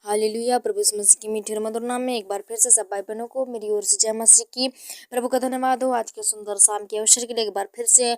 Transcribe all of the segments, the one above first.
Hallelujah. प्रभु यीशु मसीह की मीठी और मधुर नाम में एक बार फिर से सब भाई बहनों को मेरी ओर से जय मसीह की। प्रभु का धन्यवाद हो आज के सुंदर शाम के अवसर के लिए। एक बार फिर से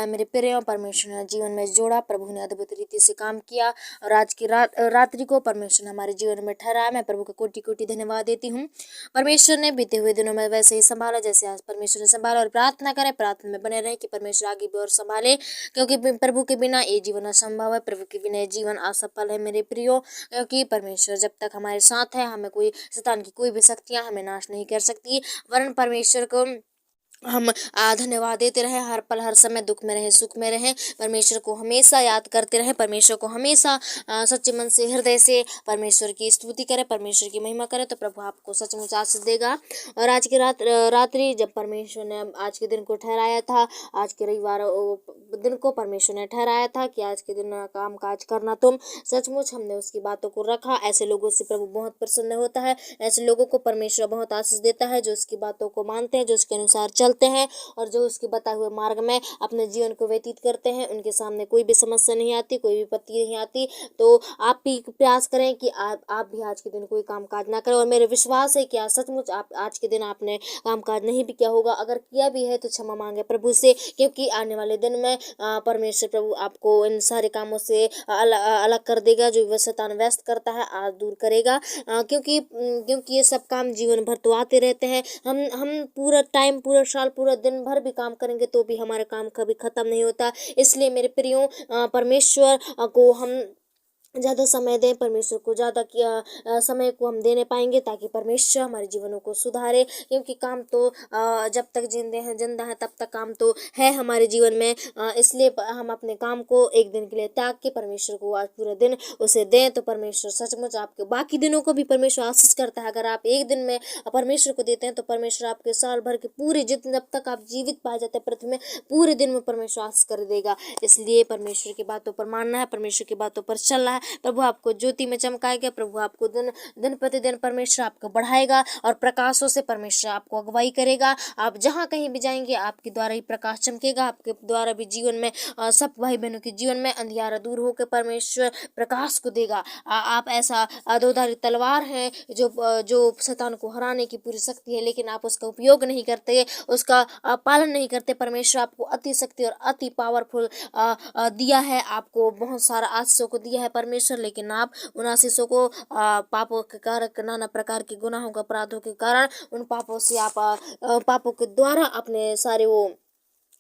मेरे प्रिय परमेश्वर ने जीवन में जोड़ा। प्रभु ने अद्भुत रीति से काम किया और आज की रात्रि को परमेश्वर ने हमारे जीवन में ठहराया। मैं प्रभु का कोटि कोटि धन्यवाद देती हूँ। परमेश्वर ने बीते हुए दिनों में वैसे ही संभाला जैसे आज परमेश्वर ने संभाला, और प्रार्थना करें, प्रार्थना में बने रहे कि परमेश्वर आगे भी और संभाले, क्योंकि प्रभु के बिना ये जीवन असंभव है। प्रभु के बिना ये जीवन असफल है मेरे प्रियो, क्योंकि परमेश्वर जब तक हमारे साथ है, हमें कोई शैतान की कोई भी शक्तियां हमें नाश नहीं कर सकती। वरन परमेश्वर को हम धन्यवाद देते रहे, हर पल हर समय, दुख में रहे सुख में रहे, परमेश्वर को हमेशा याद करते रहे, परमेश्वर को हमेशा सच्चे मन से हृदय से परमेश्वर की स्तुति करें, परमेश्वर की महिमा करें, तो प्रभु आपको सचमुच आशीष देगा। और आज की रात्रि जब परमेश्वर ने आज के दिन को ठहराया था, आज के रविवार दिन को परमेश्वर ने ठहराया था कि आज के दिन काम काज करना तुम, सचमुच हमने उसकी बातों को रखा। ऐसे लोगों से प्रभु बहुत प्रसन्न होता है, ऐसे लोगों को परमेश्वर बहुत आशीष देता है जो उसकी बातों को मानते हैं, जो उसके अनुसार चलते हैं और जो उसके बताए हुए मार्ग में अपने जीवन को व्यतीत करते हैं। उनके सामने कोई भी समस्या नहीं आती, कोई भी विपत्ति नहीं आती। तो आप भी प्रयास करें कि आप भी आज के दिन कोई काम काज ना करें। और मेरे विश्वास है कि आज सचमुच आप आज के दिन आपने काम काज नहीं भी किया होगा, अगर किया भी है तो क्षमा मांगे प्रभु से, क्योंकि आने वाले दिन में परमेश्वर प्रभु आपको इन सारे कामों से अलग कर देगा, जो शैतान व्यस्त करता है आज दूर करेगा। क्योंकि ये सब काम जीवन भर तो आते रहते हैं। हम पूरा टाइम, पूरा साल, पूरा दिन भर भी काम करेंगे तो भी हमारा काम कभी खत्म नहीं होता। इसलिए मेरे प्रियो, परमेश्वर को हम ज़्यादा समय दें, परमेश्वर को ज़्यादा समय को हम देने पाएंगे, ताकि परमेश्वर हमारे जीवनों को सुधारे। क्योंकि काम तो जब तक जिंदा है तब तक काम तो है हमारे जीवन में। इसलिए हम अपने काम को एक दिन के लिए त्याग के परमेश्वर को आज पूरा दिन उसे दें, तो परमेश्वर सचमुच आपके बाकी दिनों को भी परमेश्वर आशीष करता है। अगर आप एक दिन में परमेश्वर को देते हैं तो परमेश्वर आपके साल भर के पूरे जितने जब तक आप जीवित पाए जाते हैं पृथ्वी में, पूरे दिन में परमेश्वर आशीष कर देगा। इसलिए परमेश्वर की बातों पर मानना है, परमेश्वर की बातों पर चलना है। प्रभु आपको ज्योति में चमकाएगा, प्रभु आपको दिन प्रतिदिन परमेश्वर आपको बढ़ाएगा और प्रकाशों से परमेश्वर आपको अगुवाई करेगा। आप जहाँ कहीं भी जाएंगे आपके द्वारा ही प्रकाश चमकेगा, आपके द्वारा भी जीवन में सब भाई बहनों के जीवन में अंधियारा दूर होकर परमेश्वर प्रकाश को देगा। आप ऐसा दोधारी तलवार है जो शैतान को हराने की पूरी शक्ति है, लेकिन आप उसका उपयोग नहीं करते, उसका पालन नहीं करते। परमेश्वर आपको अति शक्ति और अति पावरफुल दिया है, आपको बहुत सारा आशीषों को दिया है परमेश्वर, लेकिन आप उन आशीषों को पापों के कारण, नाना प्रकार के गुनाहों का अपराधों के कारण, उन पापों से आप पापों के द्वारा अपने सारे वो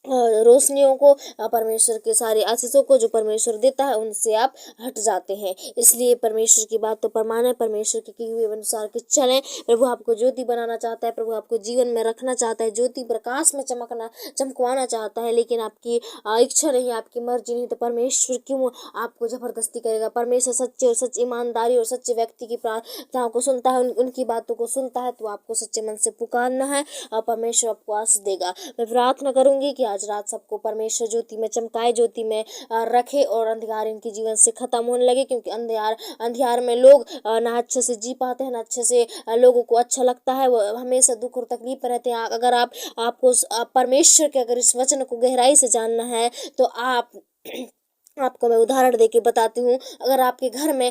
रोशनियों को, परमेश्वर के सारे आशीषों को जो परमेश्वर देता है उनसे आप हट जाते हैं। इसलिए परमेश्वर की बातों पर माने, परमेश्वर के किए हुए अनुसार के चलें। प्रभु आपको ज्योति बनाना चाहता है, प्रभु आपको जीवन में रखना चाहता है, ज्योति प्रकाश में चमकवाना चाहता है, लेकिन आपकी इच्छा नहीं, आपकी मर्जी नहीं, तो परमेश्वर क्यों आपको जबरदस्ती करेगा। परमेश्वर सच्चे और सच्ची ईमानदारी और सच्चे व्यक्ति की प्रार्थनाओं को सुनता है, उनकी बातों को सुनता है। तो आपको सच्चे मन से पुकारना है और परमेश्वर आपको आशीष देगा। मैं प्रार्थना करूंगी कि आज रात सबको परमेश्वर ज्योति में चमकाए, ज्योति में रखे और अंधकार इनके जीवन से खत्म होने लगे। क्योंकि अंधियार में लोग ना अच्छे से जी पाते हैं, ना अच्छे से लोगों को अच्छा लगता है, वो हमेशा दुख और तकलीफ में रहते हैं। अगर आपको परमेश्वर के अगर इस वचन को गहराई से जानना है तो आपको मैं उदाहरण देके बताती हूँ। अगर आपके घर में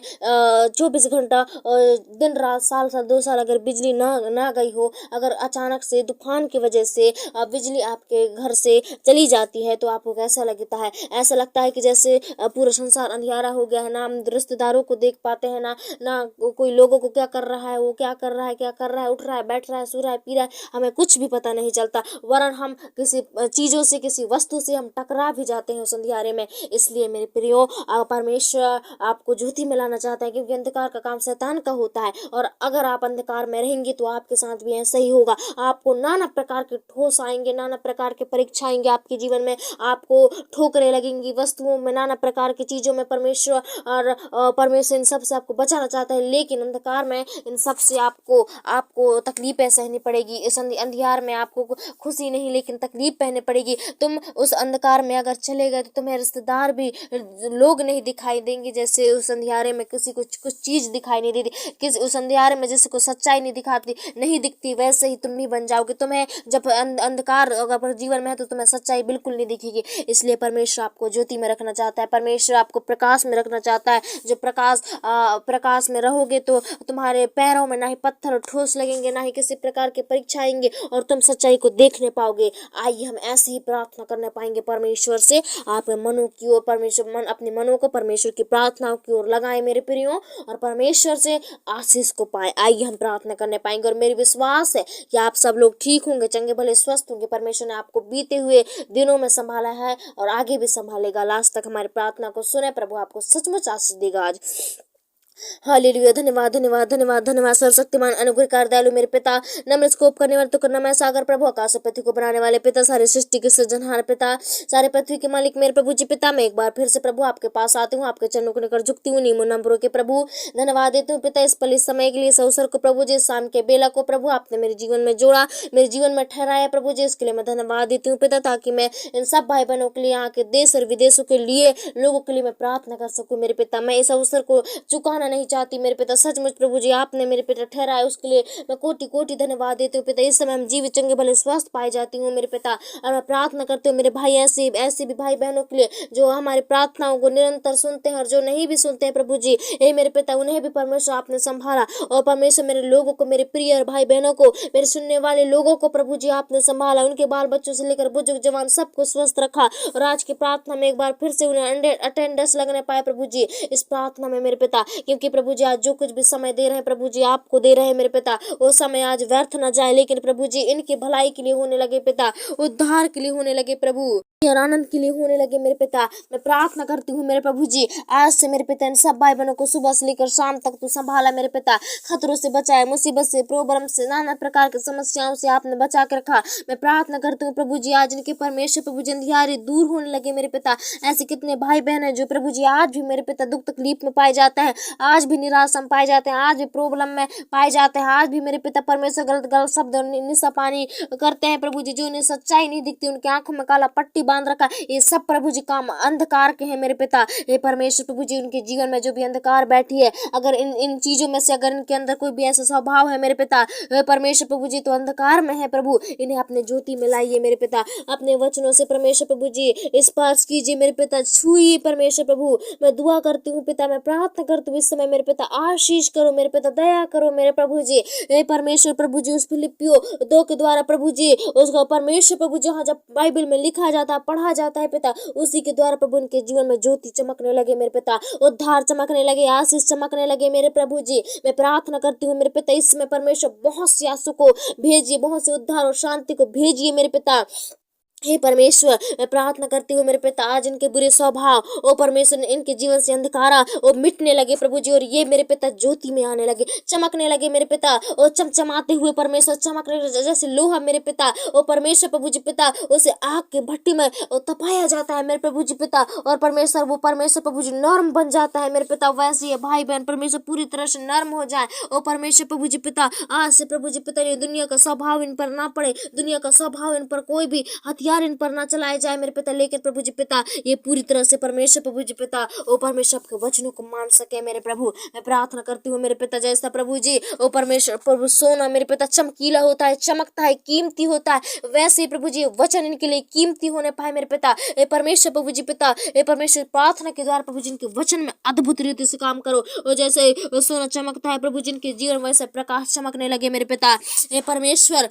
24 घंटा दिन रात साल 2 साल अगर बिजली ना गई हो, अगर अचानक से तूफान की वजह से बिजली आपके घर से चली जाती है, तो आपको कैसा लगता है? ऐसा लगता है कि जैसे पूरा संसार अंधियारा हो गया है। ना हम रिश्तेदारों को देख पाते हैं, ना कोई लोगों को क्या कर रहा है, वो क्या कर रहा है, उठ रहा है, बैठ रहा है, सो रहा है, पी रहा है, हमें कुछ भी पता नहीं चलता। वरन हम किसी चीज़ों से, किसी वस्तु से हम टकरा भी जाते हैं उस अंधियारे में। इसलिए मेरे प्रियो, परमेश्वर आपको ज्योति में लाना चाहता है, क्योंकि अंधकार का काम शैतान का होता है। और अगर आप अंधकार में रहेंगे तो आपके साथ भी ऐसा ही होगा। आपको नाना प्रकार के ठोस आएंगे, नाना प्रकार के परीक्षा आएंगे आपके जीवन में, आपको ठोकरें लगेंगी वस्तुओं में, नाना प्रकार की चीज़ों में। परमेश्वर इन सब से आपको बचाना चाहता है, लेकिन अंधकार में इन सब से आपको तकलीफें सहनी पड़ेगी। इस अंधियार में आपको खुशी नहीं लेकिन तकलीफ सहनी पड़ेगी। तुम उस अंधकार में अगर चले गए तो तुम्हें रिश्तेदार भी लोग नहीं दिखाई देंगे, जैसे उस अंधियारे में किसी को कुछ चीज दिखाई नहीं देती, किसी उस अंधियारे में जैसे को सच्चाई नहीं दिखती, वैसे ही तुम भी बन जाओगे। तुम्हें जब अंधकार अगर जीवन में है तो तुम्हें सच्चाई बिल्कुल नहीं दिखेगी। इसलिए परमेश्वर आपको ज्योति में रखना चाहता है, परमेश्वर आपको प्रकाश में रखना चाहता है। जो प्रकाश में रहोगे तो तुम्हारे पैरों में ना ही पत्थर ठोस लगेंगे, ना ही किसी प्रकार के परीक्षा आएंगे, और तुम सच्चाई को देखने पाओगे। आइए हम ऐसे ही प्रार्थना करने पाएंगे परमेश्वर से। आप मनों की ओर अपने मनों को परमेश्वर की प्रार्थनाओं की ओर लगाएं मेरे प्रियो, और परमेश्वर से आशीष को पाए। आइए हम प्रार्थना करने पाएंगे, और मेरी विश्वास है कि आप सब लोग ठीक होंगे, चंगे भले स्वस्थ होंगे। परमेश्वर ने आपको बीते हुए दिनों में संभाला है और आगे भी संभालेगा। लास्ट तक हमारी प्रार्थना को सुने। प्रभु आपको सचमुच आशीष देगा आज। हालेलुया। धन्यवाद धन्यवाद धन्यवाद धन्यवाद सर्वशक्तिमान अनुग्रहकार दयालु मेरे पिता, नम्र स्कोप करने वाले तो करना मैं सागर प्रभु, आकाश और पृथ्वी को बनाने वाले पिता, सारे सृष्टि के सृजनहार पिता, सारे पृथ्वी के मालिक मेरे प्रभु जी पिता, मैं एक बार फिर से प्रभु आपके पास आती हूँ, आपके चरणों को लेकर झुकती हूँ नीमो नंबरों के प्रभु। धन्यवाद देती हूँ पिता इस पल इस समय के लिए, इस अवसर को प्रभु जी, शाम के बेला को प्रभु आपने मेरे जीवन में जोड़ा, मेरे जीवन में ठहराया प्रभु जी, इसके लिए मैं धन्यवाद देती हूँ पिता, ताकि मैं इन सब भाई बहनों के लिए, यहाँ के देश और विदेशों के लिए लोगों के लिए मैं प्रार्थना कर सकूँ मेरे पिता। मैं इस अवसर को चुकाना नहीं चाहती मेरे पिता। सचमुच प्रभु जी आपने मेरे पिता ठहराया, उसके लिए मैं कोटि कोटि धन्यवाद देती हूँ पिता। इस समय हम जीवित चंगे भले स्वस्थ पाए जाती हूँ मेरे पिता, और मैं प्रार्थना करती हूँ मेरे भाई ऐसे भी भाई बहनों के लिए जो हमारी प्रार्थनाओं को निरंतर सुनते हैं और जो नहीं भी सुनते हैं प्रभु जी, हे मेरे पिता, उन्हें भी परमेश्वर आपने संभाला। और परमेश्वर मेरे लोगों को, मेरे प्रिय भाई बहनों को, मेरे सुनने वाले लोगों को प्रभु जी आपने संभाला, उनके बाल बच्चों से लेकर बुजुर्ग जवान सबको स्वस्थ रखा। और आज की प्रार्थना में एक बार फिर से उन्हें अटेंडेंस लगने पाए प्रभु जी इस प्रार्थना में मेरे पिता, क्योंकि प्रभु जी आज जो कुछ भी समय दे रहे हैं प्रभु जी आपको दे रहे हैं मेरे पिता, वो समय आज व्यर्थ न जाए, लेकिन प्रभु जी इनकी भलाई के लिए होने लगे पिता, उद्धार के लिए होने लगे प्रभु, और आनंद के लिए होने लगे मेरे पिता। मैं प्रार्थना करती हूँ मेरे प्रभु जी, आज से मेरे पिता इन सब भाई बहनों को सुबह से लेकर शाम तक तू संभाला मेरे पिता, खतरों से बचाए, मुसीबत से, प्रॉब्लम से, नाना प्रकार की समस्याओं से आपने बचा के रखा। मैं प्रार्थना करती हूँ प्रभु जी, आज इनके परमेश्वर प्रभु जी अंधियारे दूर होने लगे मेरे पिता। ऐसे कितने भाई बहन है जो प्रभु जी आज भी मेरे पिता दुख तकलीफ में पाए जाते हैं, आज भी निराशा में पाए जाते हैं, आज भी प्रॉब्लम में पाए जाते हैं, आज भी मेरे पिता परमेश्वर गलत गलत शब्द निशापानी करते हैं प्रभु जी, जो इन्हें सच्चाई नहीं दिखती, उनकी आंखों में काला पट्टी बांध रखा, ये सब प्रभु जी काम अंधकार के हैं मेरे पिता। हे परमेश्वर प्रभु जी, उनके जीवन में जो भी अंधकार बैठी है, अगर इन चीजों में से अगर इनके अंदर कोई भी ऐसा स्वभाव है मेरे पिता, परमेश्वर प्रभु जी तो अंधकार में है प्रभु, इन्हें अपने ज्योति में लाइए मेरे पिता, अपने वचनों से परमेश्वर प्रभु जी स्पर्श कीजिए मेरे पिता, छुइए परमेश्वर प्रभु। मैं दुआ करती हूँ पिता, मैं प्रार्थना करती हूँ इस समय मेरे पिता, आशीष करो मेरे पिता, दया करो मेरे प्रभु जी। हे परमेश्वर प्रभु जी, उस फिलिपियो 2 के द्वारा प्रभु जी, उसका परमेश्वर प्रभु जहाँ जब बाइबल में लिखा जाता है, पढ़ा जाता है पिता, उसी के द्वारा प्रभु उनके जीवन में ज्योति चमकने लगे मेरे पिता, उद्धार चमकने लगे, आशीष चमकने लगे मेरे प्रभु जी। मैं प्रार्थना करती हूँ मेरे पिता, इस समय परमेश्वर बहुत सी आंसू को भेजिए, बहुत से उद्धार और शांति को भेजिए मेरे पिता। हे परमेश्वर, मैं प्रार्थना करती हूँ मेरे पिता, आज इनके बुरे स्वभाव ओ परमेश्वर इनके जीवन से अंधकारा ओ मिटने लगे प्रभु जी, और ये मेरे पिता ज्योति में आने लगे, चमकने लगे मेरे पिता, और चमचमाते हुए परमेश्वर चमकने लगे जैसे लोहा मेरे पिता, ओ परमेश्वर प्रभु जी पिता, उसे आग के भट्टी में तपाया जाता है मेरे प्रभु जी पिता, और परमेश्वर वो परमेश्वर प्रभु जी नर्म बन जाता है मेरे पिता। वैसे ये भाई बहन परमेश्वर पूरी तरह से नर्म हो जाए ओ परमेश्वर प्रभु जी पिता। आज से प्रभु जी पिता, ये दुनिया का स्वभाव इन पर ना पड़े, दुनिया का स्वभाव इन पर कोई भी हथियार इन पर ना चलाए जाए मेरे पिता, लेकिन प्रभु जी पिता ये पूरी तरह से परमेश्वर प्रभु जी पिता ओ परमेश्वर आपके वचनों को मान सके मेरे प्रभु। मैं प्रार्थना करती हूँ मेरे पिता, जैसा प्रभु जी ओ परमेश्वर प्रभु सोना मेरे पिता चमकीला होता है, चमकता है, कीमती होता है, वैसे प्रभु जी वचन इनके लिए कीमती होने पाए मेरे पिता। ए परमेश्वर प्रभु जी पिता, ए परमेश्वर प्रार्थना के द्वारा प्रभु जी इनके वचन में अद्भुत रीति से काम करो, और जैसे सोना चमकता है प्रभु जी इनके जीवन वैसे प्रकाश चमकने लगे मेरे पिता। ए परमेश्वर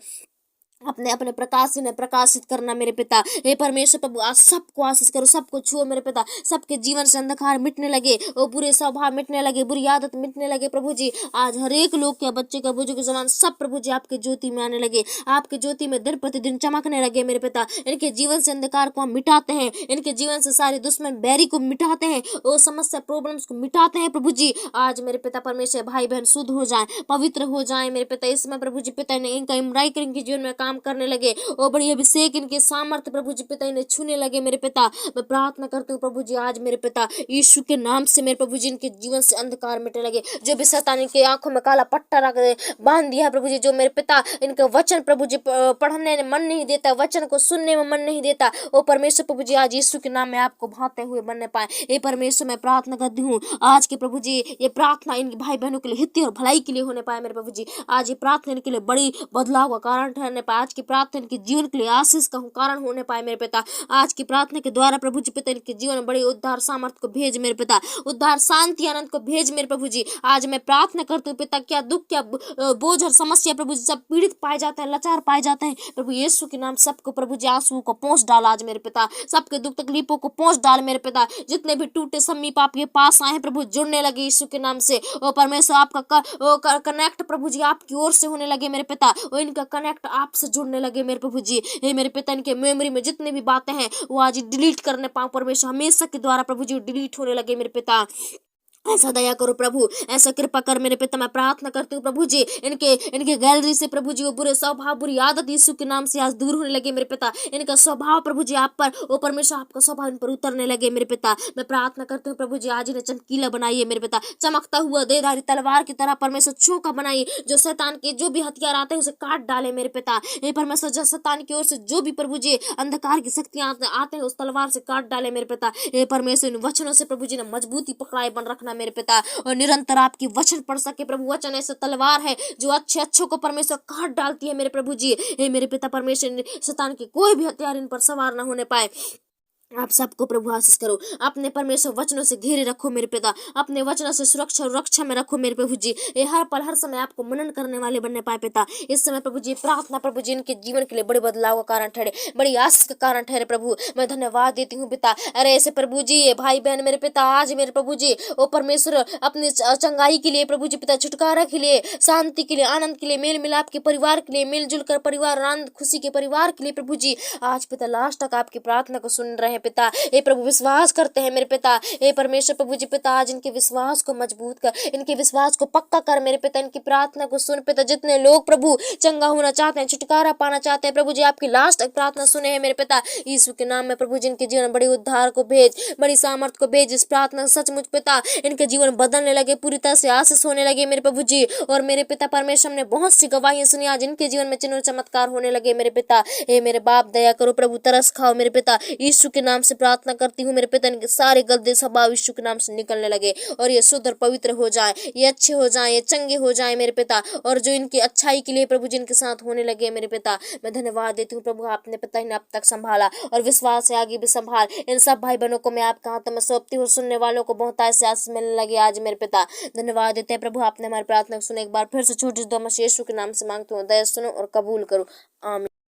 अपने अपने प्रकाश से प्रकाशित करना मेरे पिता। हे परमेश्वर प्रभु, आज सबको आशीष करो, सबको छुओ मेरे पिता, सबके जीवन से अंधकार मिटने लगे, वो बुरे स्वभाव मिटने लगे, बुरी आदत मिटने लगे प्रभु जी। आज हर एक लोग के, बच्चे का, बुजुर्ग जवान, सब प्रभु जी आपके ज्योति में आने लगे, आपके ज्योति में दिन प्रतिदिन चमकने लगे मेरे पिता। इनके जीवन से अंधकार को हम मिटाते हैं, इनके जीवन से सारे दुश्मन बैरी को मिटाते हैं, वो समस्या प्रॉब्लम्स को मिटाते हैं प्रभु जी। आज मेरे पिता परमेश्वर भाई बहन शुद्ध हो जाए, पवित्र हो जाए मेरे पिता। इसमें प्रभु जी पिता ने इनका इमराई कर इनके जीवन में काम करने लगे। ओ बड़ी अभिषेक इनके सामर्थ्य प्रभु जी पिता इन्हें छूने लगे मेरे पिता। मैं प्रार्थना करती हूँ प्रभु जी आज मेरे पिता यीशु के नाम से मेरे प्रभु जी इनके जीवन से अंधकार मिटने लगे। जो भी शैतान इनके आंखों में काला पट्टा रख दे बांध दिया है प्रभु जी, जो मेरे पिता इनका वचन प्रभु जी पढ़ने में मन नहीं देता, वचन को सुनने में मन नहीं देता, ओ परमेश्वर प्रभु जी आज यीशु के नाम में आपको भाते हुए बनने पाए। ये परमेश्वर मैं प्रार्थना करती हूँ आज के प्रभु जी ये प्रार्थना इन भाई बहनों के लिए हित और भलाई के लिए होने पाए मेरे प्रभु जी। आज ये प्रार्थना इनके लिए बड़ी बदलाव का कारण ठहरने पाए। आज की प्रार्थना इनके जीवन के लिए आशीष का कारण होने पाए मेरे पिता। आज की प्रार्थना के द्वारा प्रभु जी पिता इनके जीवन में बड़ी उद्धार सामर्थ्य को भेज मेरे पिता, उद्धार शांति आनंद को भेज मेरे प्रभु जी। आज मैं प्रार्थना करती हूँ पिता क्या दुख क्या बोझ और समस्या प्रभु जी सब पीड़ित पाए जाते हैं, लाचार पाए जाते हैं प्रभु यीशु के नाम सबको प्रभु जी आंसू को पहुंच डाल आज मेरे पिता, सबके दुख तकलीफों को पहुंच डाल मेरे पिता। जितने भी टूटे समीप आपके पास आए प्रभु जुड़ने लगे यीशु के नाम से। ओ परमेश्वर आपका कनेक्ट प्रभु जी आपकी ओर से होने लगे मेरे पिता, और इनका कनेक्ट आपसे जुड़ने लगे मेरे प्रभु जी। हे मेरे पिता इनके मेमोरी में जितनी भी बातें हैं वो आज डिलीट करने पाऊं परमेश्वर, हमेशा के द्वारा प्रभु जी डिलीट होने लगे मेरे पिता। ऐसा दया करो प्रभु, ऐसा कृपा कर मेरे पिता। मैं प्रार्थना करती हूँ प्रभु जी इनके गैलरी से प्रभु जी वो बुरे स्वभाव बुरी आदत यीशु के नाम से आज दूर होने लगे मेरे पिता। इनका स्वभाव प्रभु जी आप पर ओ परमेश्वर आपका स्वभाव इन पर उतरने लगे मेरे पिता। मैं प्रार्थना करती हूँ प्रभु जी आज इन्हें चमकीला बनाइए मेरे पिता, चमकता हुआ देधारी तलवार की तरह परमेश्वर चौका बनाइए। जो शैतान के जो भी हथियार आते हैं उसे काट डाले मेरे पिता। हे परमेश्वर जो शैतान की ओर से जो भी प्रभु जी अंधकार की शक्तियां आते हैं उस तलवार से काट डाले मेरे पिता। हे परमेश्वर इन वचनों से प्रभु जी ने मजबूती पकड़ाए बन रखना मेरे पिता, और निरंतर आपकी वचन पढ़ सके प्रभु। वचन ऐसे तलवार है जो अच्छे को परमेश्वर काट डालती है मेरे प्रभु जी। हे मेरे पिता परमेश्वर शैतान के कोई भी हथियार इन पर सवार न होने पाए। आप सबको प्रभु आशीष करो, अपने परमेश्वर वचनों से घेरे रखो मेरे पिता, अपने वचनों से सुरक्षा और रक्षा में रखो मेरे प्रभु जी। ये हर पल हर समय आपको मनन करने वाले बनने पाए पिता। इस समय प्रभु जी प्रार्थना प्रभु जी इनके जीवन के लिए बड़े बदलाव का कारण ठहरे, बड़ी आशीष का कारण ठहरे प्रभु। मैं धन्यवाद देती हूँ पिता। अरे ऐसे प्रभु जी ये भाई बहन मेरे पिता आज मेरे प्रभु जी ओ परमेश्वर अपनी चंगाई के लिए प्रभु जी पिता, छुटकारा के लिए, शांति के लिए, आनंद के लिए, मेल मिलाप के परिवार के लिए, मिलजुल कर परिवार आनंद खुशी के परिवार के लिए प्रभु जी आज पिता लास्ट तक आपकी प्रार्थना को सुन रहे हैं पिता। हे प्रभु विश्वास करते हैं मेरे पिता। हे परमेश्वर प्रभु जी पिता आज इनके विश्वास को मजबूत कर, इनके विश्वास को पक्का कर मेरे पिता। इनकी प्रार्थना को सुन पिता। जितने लोग प्रभु चंगा होना चाहते हैं, छुटकारा पाना चाहते हैं प्रभु जी आपकी लास्ट तक प्रार्थना सुने हैं मेरे पिता। यीशु के नाम में प्रभु जी इनके जीवन में बड़ी उद्धार को भेज, बड़ी सामर्थ को भेज। इस प्रार्थना सचमुच पिता इनके जीवन बदलने लगे, पूरी तरह से आशीष होने लगे मेरे प्रभु जी। और मेरे पिता परमेश्वर ने बहुत सी गवाहियां सुनी आज इनके जीवन में चिन्ह और चमत्कार होने लगे मेरे पिता। हे मेरे बाप दया करो प्रभु, तरस खाओ मेरे पिता। यीशु के नाम से प्रार्थना करती हूँ मेरे पिता इनके सारे गंदे स्वभाव यीशु के नाम से निकलने लगे, और ये शुद्ध और पवित्र हो जाए, ये अच्छे हो जाए, ये चंगे हो जाए मेरे पिता। और जो इनकी अच्छाई के लिए प्रभु जी इनके साथ होने लगे मेरे पिता, मैं धन्यवाद देती हूँ प्रभु। आपने पिता इन्हें अब तक संभाला और विश्वास से आगे भी संभाल। इन सब भाई बहनों को मैं आपके हाथों में सौंपती हूँ। सुनने वालों को बहुत ऐसे आशीष मिलने लगे आज मेरे पिता। धन्यवाद देते हैं प्रभु, आपने हमारी प्रार्थना को सुने। एक बार फिर से छोटी सी दुआ मसीह यीशु के नाम से मांगती हूँ, दया सुनो और कबूल करो, आमीन।